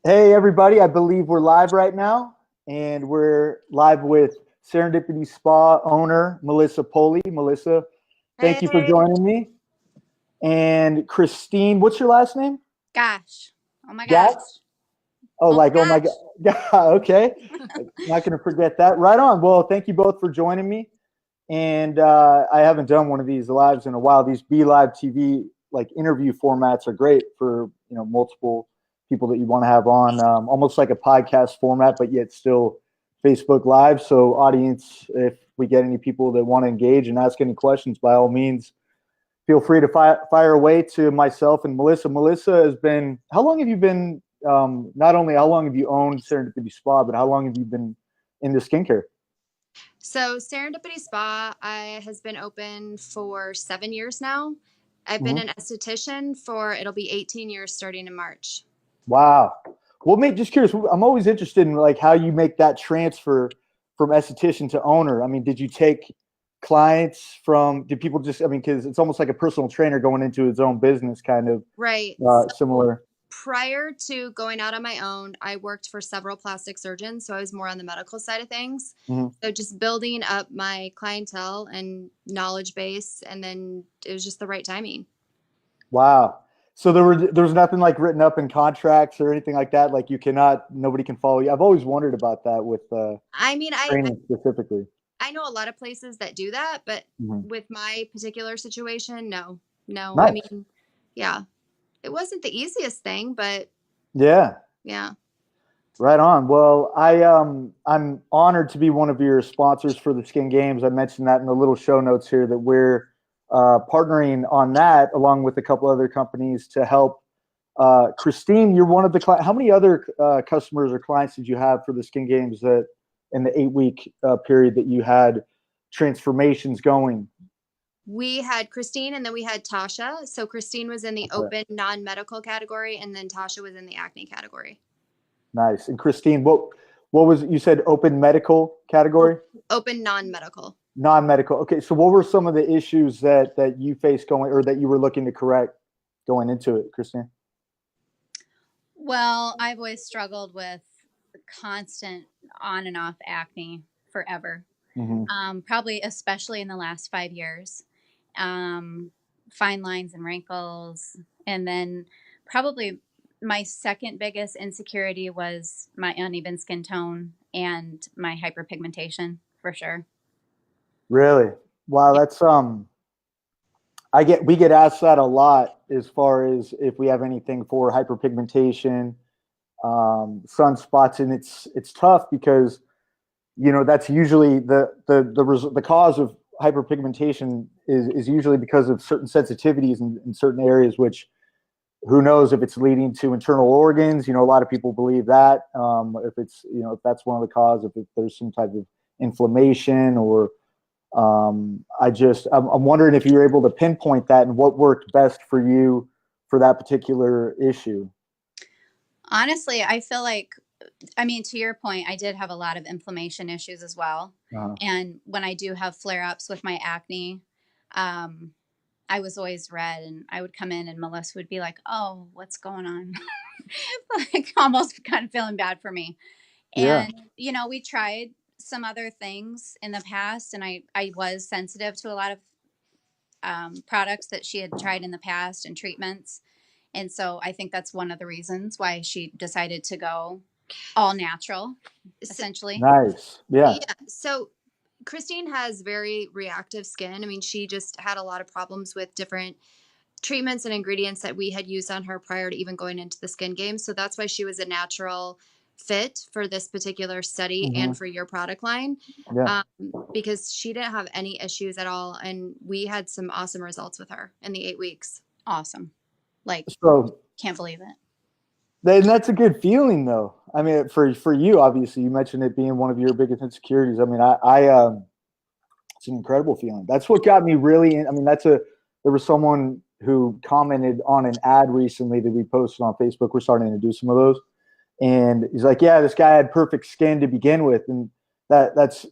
Hey, everybody. I believe we're live right now, and we're live with Serendipity Spa owner, Melissa Poley. Melissa, thank you for Hey, joining me. And Christine, what's your last name? gosh. Oh my gosh. Gas? Oh, Oh like, my oh my gosh. God. Yeah, okay. Not going to forget that. Right on. Well, thank you both for joining me. And I haven't done one of these lives in a while. These Be Live TV like interview formats are great for multiple people that you want to have on, almost like a podcast format, but yet still Facebook Live. So, audience, if we get any people that want to engage and ask any questions, by all means, feel free to fire away to myself and Melissa. Melissa has been. How long have you been? Not only how long have you owned Serendipity Spa, but how long have you been into skincare? So, Serendipity Spa has been open for 7 years now. I've been Mhm. an esthetician for it'll be 18 years starting in March. Wow. Well, mate, just curious. I'm always interested in like how you make that transfer from esthetician to owner. I mean, did you take clients from? Did people just? I mean, because it's almost like a personal trainer going into his own business, kind of Right. So, similar. prior to going out on my own, I worked for several plastic surgeons. So, I was more on the medical side of things. Mhm. So, just building up my clientele and knowledge base. And then it was just the right timing. Wow. So there was nothing like written up in contracts or anything like that. Like nobody can follow you. I've always wondered about that with I mean, training specifically. I know a lot of places that do that, but Mhm. with my particular situation, no, no. I Nice. mean, yeah, it wasn't the easiest thing, but Yeah. yeah. Right on. Well, I'm honored to be one of your sponsors for the Skin Games. I mentioned that in the little show notes here that we're partnering on that along with a couple other companies to help. Christine, you're one of the clients. How many other customers or clients did you have for the Skin Games that in the 8 week period that you had transformations going? We had Christine and then we had Tasha. So Christine was in the Okay. open non-medical category and then Tasha was in the acne category. Nice. And Christine, what was you said open medical category? Open non-medical. Non-medical. Okay, so what were some of the issues that you faced going or that you were looking to correct going into it, Christine? Well, I've always struggled with constant on and off acne forever. Mm-hmm. Probably especially in the last 5 years. Fine lines and wrinkles. And then probably my second biggest insecurity was my uneven skin tone and my hyperpigmentation for sure. Really? Wow, Yeah. that's we get asked that a lot as far as if we have anything for hyperpigmentation, sunspots, and it's tough because that's usually the cause of hyperpigmentation is usually because of certain sensitivities in certain areas, which who knows if it's leading to internal organs. A lot of people believe that if it's if that's one of the causes, if there's some type of inflammation or I'm wondering if you were able to pinpoint that and what worked best for you for that particular issue. Honestly, I feel like, I mean, to your point, I did have a lot of inflammation issues as well. Uh, And when I do have flare ups with my acne, um, I was always red and I would come in and Melissa would be like, "Oh, what's going on?" Like almost kind of feeling bad for me. yeah. And, we tried some other things in the past and I was sensitive to a lot of products that she had tried in the past and treatments. And so I think that's one of the reasons why she decided to go all natural, essentially. Nice. Yeah. Yeah. So Christine has very reactive skin. I mean, she just had a lot of problems with different treatments and ingredients that we had used on her prior to even going into the skin game. So that's why she was a natural fit for this particular study Mm-hmm. and for your product line, Yeah. because she didn't have any issues at all. And we had some awesome results with her in the 8 weeks. Awesome. Like, So can't believe it. then that's a good feeling, though. I mean, for you, obviously, you mentioned it being one of your biggest insecurities. I mean, it's an incredible feeling. That's what got me really in. I mean, there was someone who commented on an ad recently that we posted on Facebook. We're starting to do some of those. And he's like, yeah, this guy had perfect skin to begin with. And that's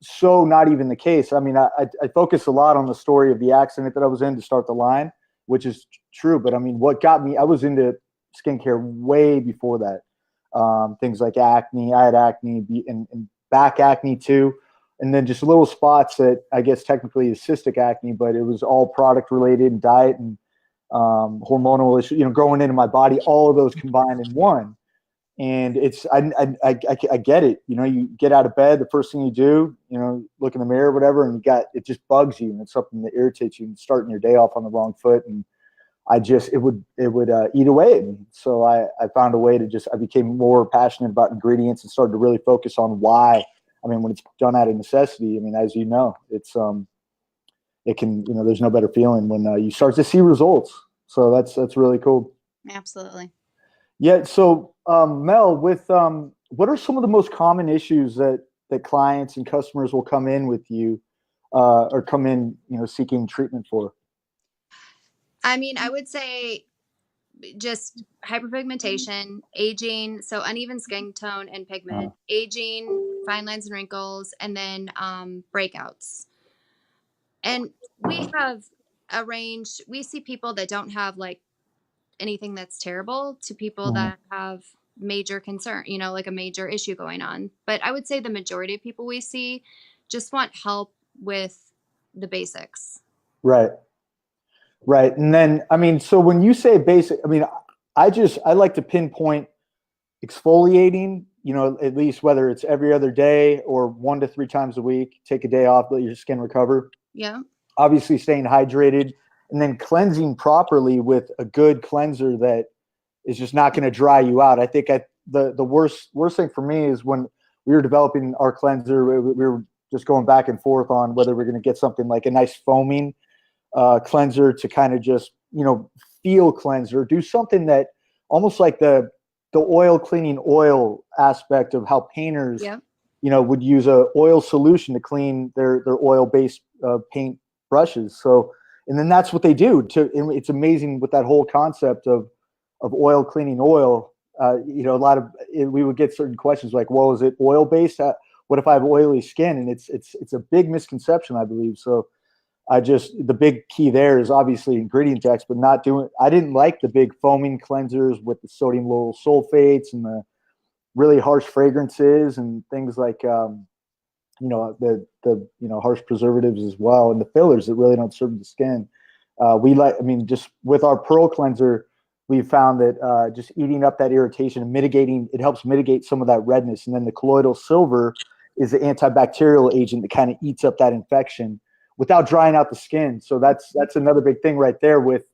so not even the case. I mean, I focus a lot on the story of the accident that I was in to start the line, which is true. But I mean, what got me, I was into skincare way before that. things like acne. I had acne and back acne too. And then just little spots that I guess technically is cystic acne, but it was all product related and diet and hormonal issues, growing into my body, all of those combined in one. And I get it. You get out of bed, the first thing you do, look in the mirror, whatever, and it just bugs you, and it's something that irritates you, and starting your day off on the wrong foot. And it would eat away at me. So I found a way to I became more passionate about ingredients and started to really focus on why. I mean, when it's done out of necessity, I mean, as you know, it can, there's no better feeling when you start to see results. So that's really cool. Absolutely. Yeah. So, Mel, with what are some of the most common issues that clients and customers will come in with you, or come in, seeking treatment for? I mean, I would say just hyperpigmentation, aging, so uneven skin tone and pigment, aging, fine lines and wrinkles, and then breakouts. And we have a range. We see people that don't have like anything that's terrible to people that have major concern, like a major issue going on. But I would say the majority of people we see just want help with the basics. Right. Right. And then, I mean, so when you say basic, I mean, I like to pinpoint exfoliating, at least whether it's every other day or 1 to 3 times a week, take a day off, let your skin recover. Yeah. Obviously staying hydrated, and then cleansing properly with a good cleanser that is just not going to dry you out. I think the worst thing for me is when we were developing our cleanser, we were just going back and forth on whether we're going to get something like a nice foaming cleanser to kind of just, feel cleanser, do something that almost like the oil cleaning oil aspect of how painters, would use a oil solution to clean their oil-based paint brushes. So, and then that's what they do. It's amazing with that whole concept of oil cleaning oil. We would get certain questions like, well, is it oil-based? What if I have oily skin? And it's a big misconception, I believe. So the big key there is obviously ingredient text, but I didn't like the big foaming cleansers with the sodium lauryl sulfates and the really harsh fragrances and things like, the harsh preservatives as well, and the fillers that really don't serve the skin. Just with our Pearl cleanser, we found that just eating up that irritation and it helps mitigate some of that redness. And then the colloidal silver is the antibacterial agent that kind of eats up that infection without drying out the skin. So that's another big thing right there with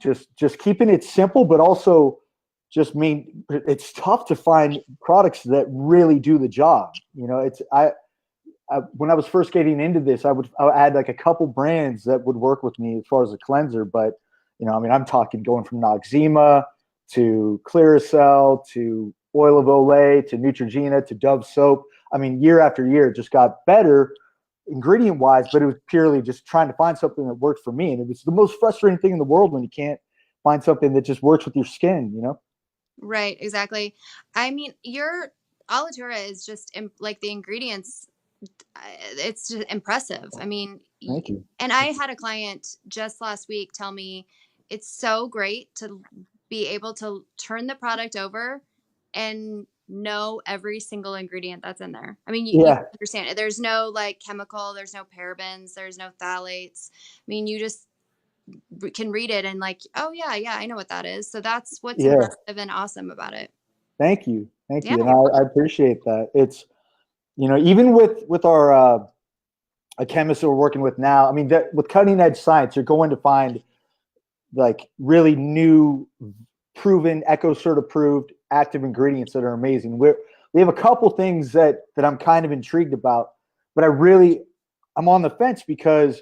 just keeping it simple, but also it's tough to find products that really do the job. When I was first getting into this, I would add like a couple brands that would work with me as far as a cleanser. But, I'm talking going from Noxzema to Clearasil to Oil of Olay to Neutrogena to Dove soap. I mean, year after year, it just got better ingredient wise, but it was purely just trying to find something that worked for me. And it was the most frustrating thing in the world when you can't find something that just works with your skin, Right. Exactly. I mean, your Alitura is just like the ingredients. It's just impressive. I mean, Thank you. And I had a client just last week tell me it's so great to be able to turn the product over and know every single ingredient that's in there. I mean, you understand it. There's no like chemical, there's no parabens, there's no phthalates. I mean, you just can read it and like, oh yeah, I know what that is. So that's what's impressive and awesome about it. Thank you. And I appreciate that. It's, even with our a chemist that we're working with now, I mean, with cutting edge science, you're going to find like really new, proven, EcoCert approved active ingredients that are amazing. We have a couple things that I'm kind of intrigued about, but I'm on the fence because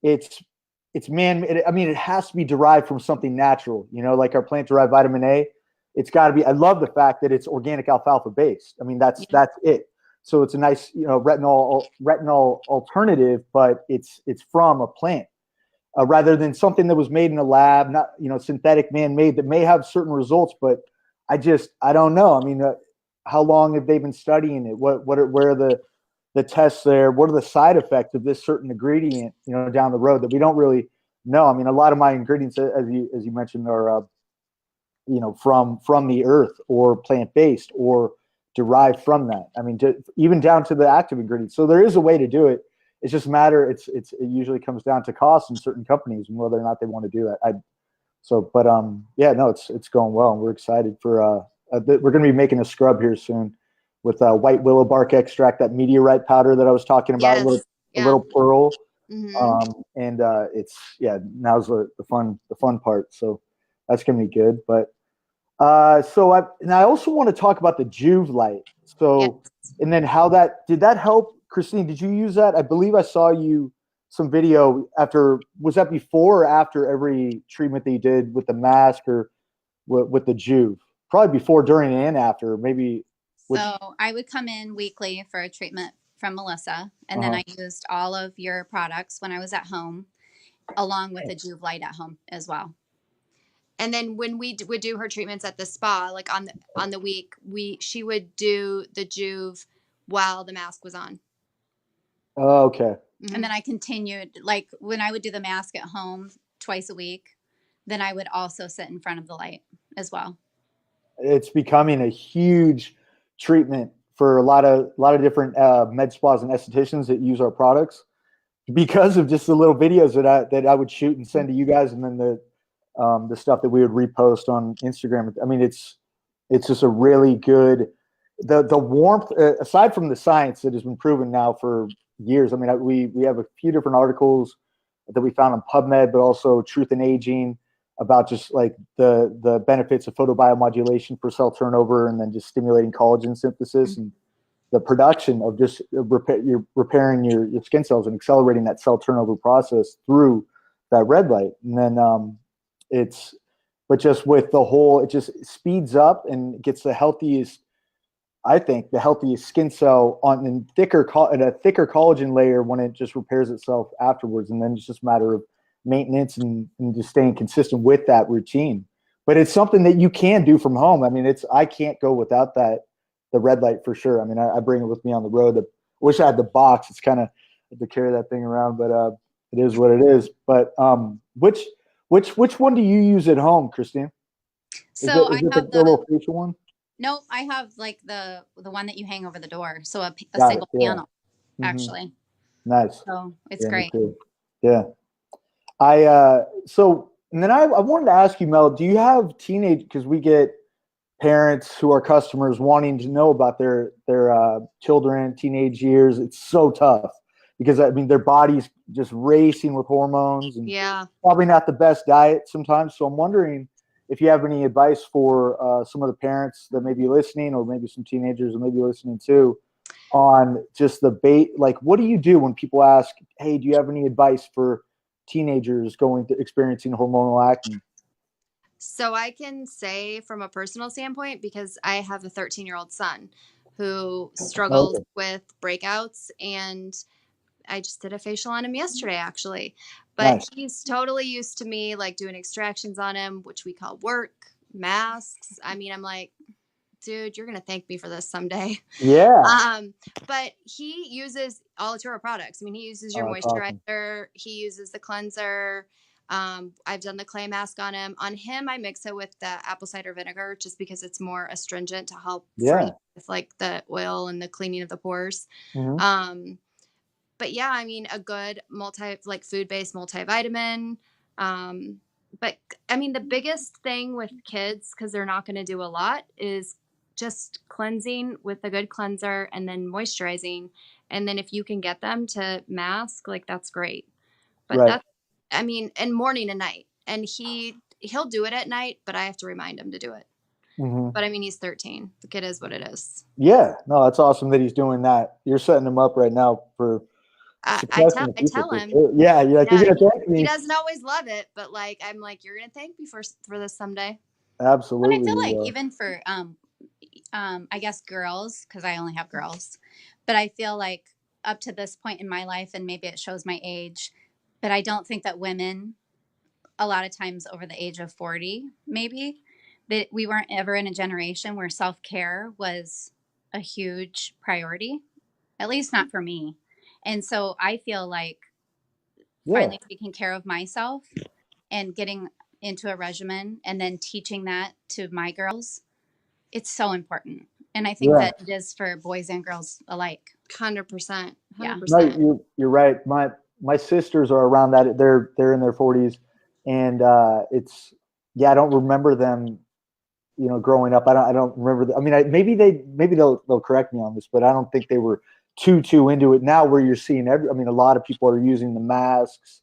it's man. I mean, it has to be derived from something natural, like our plant derived vitamin A. It's got to be. I love the fact that it's organic alfalfa based. I mean, that's it. So it's a nice, retinol alternative, but it's from a plant rather than something that was made in a lab, not, synthetic man-made that may have certain results, but I don't know. I mean, how long have they been studying it? Where are the tests there? What are the side effects of this certain ingredient, down the road that we don't really know? I mean, a lot of my ingredients, as you mentioned, are from the earth or plant-based or derived from that. I mean, even down to the active ingredients. So there is a way to do it. It's just a matter. It usually comes down to cost in certain companies and whether or not they want to do that. Yeah, no, it's going well, and we're excited for. We're going to be making a scrub here soon with white willow bark extract, that meteorite powder that I was talking about, Yes. a little pearl. Mm-hmm. Now's the fun part. So that's going to be good. But I also want to talk about the Juve light. So, Yes. and then did that help, Christine? Did you use that? I believe I saw you some video after. Was that before or after every treatment that you did with the mask or with the Juve? Probably before, during, and after. Maybe. So I would come in weekly for a treatment from Melissa, and then I used all of your products when I was at home, along with a Juve light at home as well. And then when we would do her treatments at the spa, like on the week, she would do the Juve while the mask was on. Oh, okay. Mm-hmm. And then I continued, like when I would do the mask at home twice a week, then I would also sit in front of the light as well. It's becoming a huge treatment for a lot of different med spas and estheticians that use our products because of just the little videos that I would shoot and send to you guys, and then the stuff that we would repost on Instagram. I mean, it's just a really good the warmth aside from the science that has been proven now for years. I mean, we have a few different articles that we found on PubMed, but also Truth in Aging about just like the benefits of photobiomodulation for cell turnover, and then just stimulating collagen synthesis and the production of just repairing your skin cells and accelerating that cell turnover process through that red light. And then but just with the whole, it just speeds up and gets the healthiest skin cell on a thicker collagen layer when it just repairs itself afterwards. And then it's just a matter of maintenance and just staying consistent with that routine. But it's something that you can do from home. I mean, I can't go without the red light for sure. I mean, I bring it with me on the road. I wish I had the box. It's kind of to carry that thing around, but it is what it is. But which one do you use at home, Christine? So is it the little facial one? Nope, I have like the one that you hang over the door. So a Got single panel, actually. Nice. So it's great. Yeah. And then I wanted to ask you, Mel, do you have because we get parents who are customers wanting to know about their children, teenage years. It's so tough because I mean, their body's just racing with hormones and probably not the best diet sometimes. So I'm wondering if you have any advice for some of the parents that may be listening, or maybe some teenagers that may be listening too, on just like, what do you do when people ask, hey, do you have any advice for teenagers experiencing hormonal acne? So I can say from a personal standpoint, because I have a 13-year-old son who struggles with breakouts, and I just did a facial on him yesterday, actually. But he's totally used to me like doing extractions on him, which we call work, masks. I mean, I'm like, dude, you're going to thank me for this someday. Yeah. But he uses Alitura products. I mean, he uses your moisturizer. Awesome. He uses the cleanser. I've done the clay mask on him. On him, I mix it with the apple cider vinegar just because it's more astringent to help further with like the oil and the cleaning of the pores. Mm-hmm. But yeah, I mean, a good food-based multivitamin. But I mean, the biggest thing with kids, because they're not going to do a lot, is just cleansing with a good cleanser and then moisturizing. And then if you can get them to mask, like that's great. But I mean, and morning and night. And he'll do it at night, but I have to remind him to do it. Mm-hmm. But I mean, he's 13. The kid is what it is. Yeah, no, that's awesome that he's doing that. You're setting him up right now for I tell him. Sure. Yeah, you're like, you're gonna thank me. He doesn't always love it, but like I'm like, you're gonna thank me for this someday. Absolutely. But I feel like even for I guess girls, because I only have girls, but I feel like up to this point in my life, and maybe it shows my age, but I don't think that women, a lot of times over the age of 40, maybe, that we weren't ever in a generation where self-care was a huge priority, at least not for me. And so I feel like finally taking care of myself and getting into a regimen and then teaching that to my girls, it's so important. And I think Yeah. that it is for boys and girls alike. 100%. Yeah. 100%. No, you're right. My sisters are around that. They're in their 40s, and it's I don't remember them, growing up. I don't remember. I mean, maybe they'll correct me on this, but I don't think they were too into it. Now, where you're seeing a lot of people are using the masks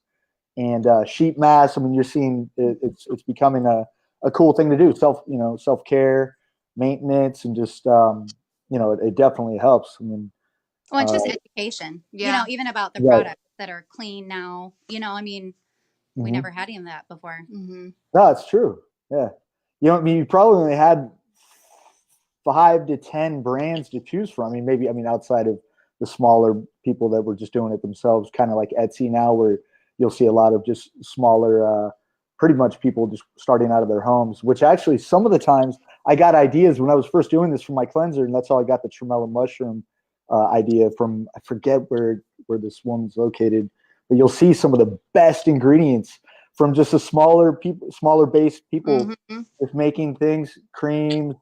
and sheet masks. I mean, you're seeing it's becoming a cool thing to do. Self care, maintenance, and just it definitely helps. I mean. Well, it's just education, Yeah. even about the Right. products that are clean now. We Mhm. never had any of that before. Mm-hmm. No, it's true. Yeah. You probably only had 5 to 10 brands to choose from. Maybe outside of the smaller people that were just doing it themselves, kind of like Etsy now, where you'll see a lot of just smaller, pretty much people just starting out of their homes, which actually some of the times I got ideas when I was first doing this for my cleanser, and that's how I got the tremella mushroom idea from, I forget where this woman's located, but you'll see some of the best ingredients from just smaller based people Mm-hmm. just making things, creams.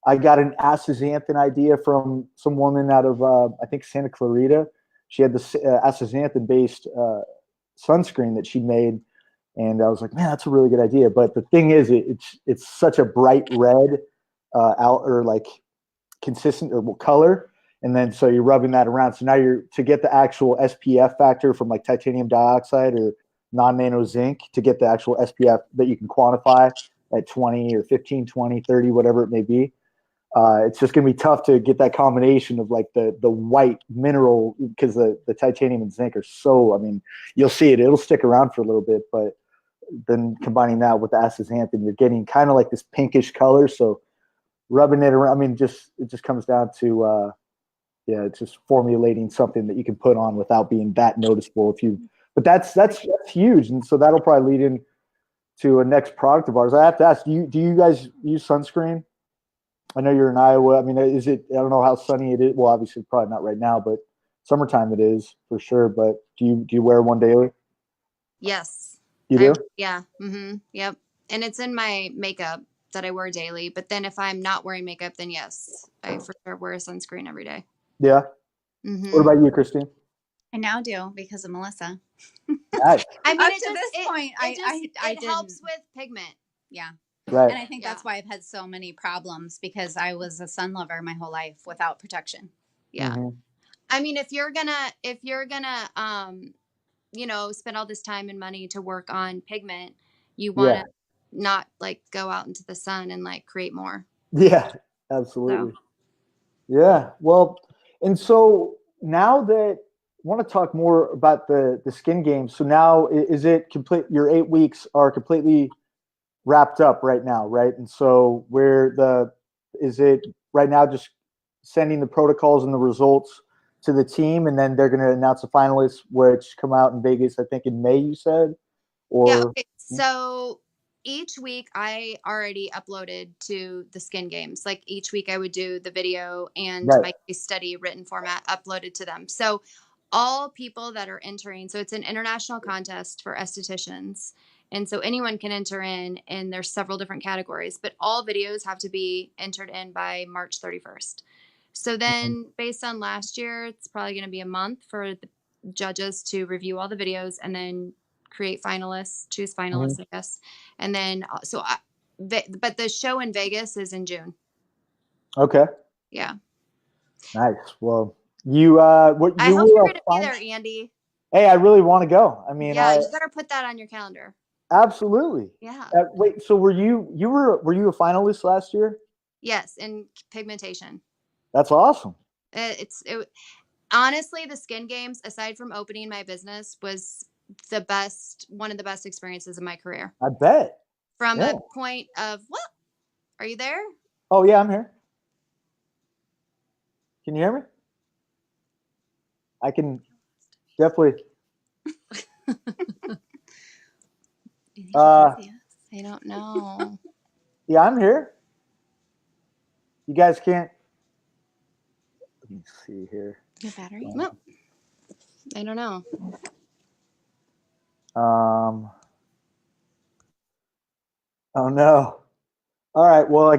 I got an astaxanthin idea from some woman out of I think Santa Clarita. She had this astaxanthin based sunscreen that she made, and I was like, man, that's a really good idea. But the thing is, it's such a bright red, or like consistent or color, and then so you're rubbing that around. So now to get the actual SPF factor from like titanium dioxide or non-nano zinc, to get the actual SPF that you can quantify at 20 or 15, 20, 30, whatever it may be. It's just going to be tough to get that combination of like the white mineral, because the titanium and zinc are so, you'll see it'll stick around for a little bit, but then combining that with the astaxanthin, you're getting kind of like this pinkish color. So rubbing it around, it just comes down to, it's just formulating something that you can put on without being that noticeable. But that's huge. And so that'll probably lead in to a next product of ours. I have to ask, do you guys use sunscreen? I know you're in Iowa. Is it? I don't know how sunny it is. Well, obviously, probably not right now, but summertime it is for sure. But do you wear one daily? Yes. You do? Yeah. Mm-hmm. Yep. And it's in my makeup that I wear daily. But then if I'm not wearing makeup, then yes, I for sure wear a sunscreen every day. Yeah. Mm-hmm. What about you, Christine? I now do because of Melissa. Nice. Point, it helps with pigment. Yeah. Right. And I think that's why I've had so many problems, because I was a sun lover my whole life without protection. Yeah. Mm-hmm. If you're gonna spend all this time and money to work on pigment, you want to not like go out into the sun and like create more. Yeah, absolutely. So. Yeah. Well, and so now that I want to talk more about the skin game. So now is it complete? Your 8 weeks are completely wrapped up right now, right? And so is it right now just sending the protocols and the results to the team, and then they're going to announce the finalists, which come out in Vegas, I think in May, you said? Or yeah, okay. So each week I already uploaded to the skin games. Like each week I would do the video and my case study written format uploaded to them. So all people that are entering, so it's an international contest for estheticians. And so anyone can enter in, and there's several different categories, but all videos have to be entered in by March 31st. So then based on last year, it's probably going to be a month for the judges to review all the videos and then choose finalists, I guess. And then, but the show in Vegas is in June. Okay. Yeah. Nice. Well, I hope you're going to be there, Andy. Hey, I really want to go. You better put that on your calendar. Absolutely. Yeah. Wait, so were you a finalist last year? Yes, in pigmentation. That's awesome. Honestly, the skin games, aside from opening my business, was one of the best experiences of my career. I bet. From a point of, what? Are you there? Oh, yeah, I'm here. Can you hear me? I can definitely. I don't know. Yeah, I'm here. You guys can't. Let me see here. Your battery? No. I don't know. Oh no. All right. Well, I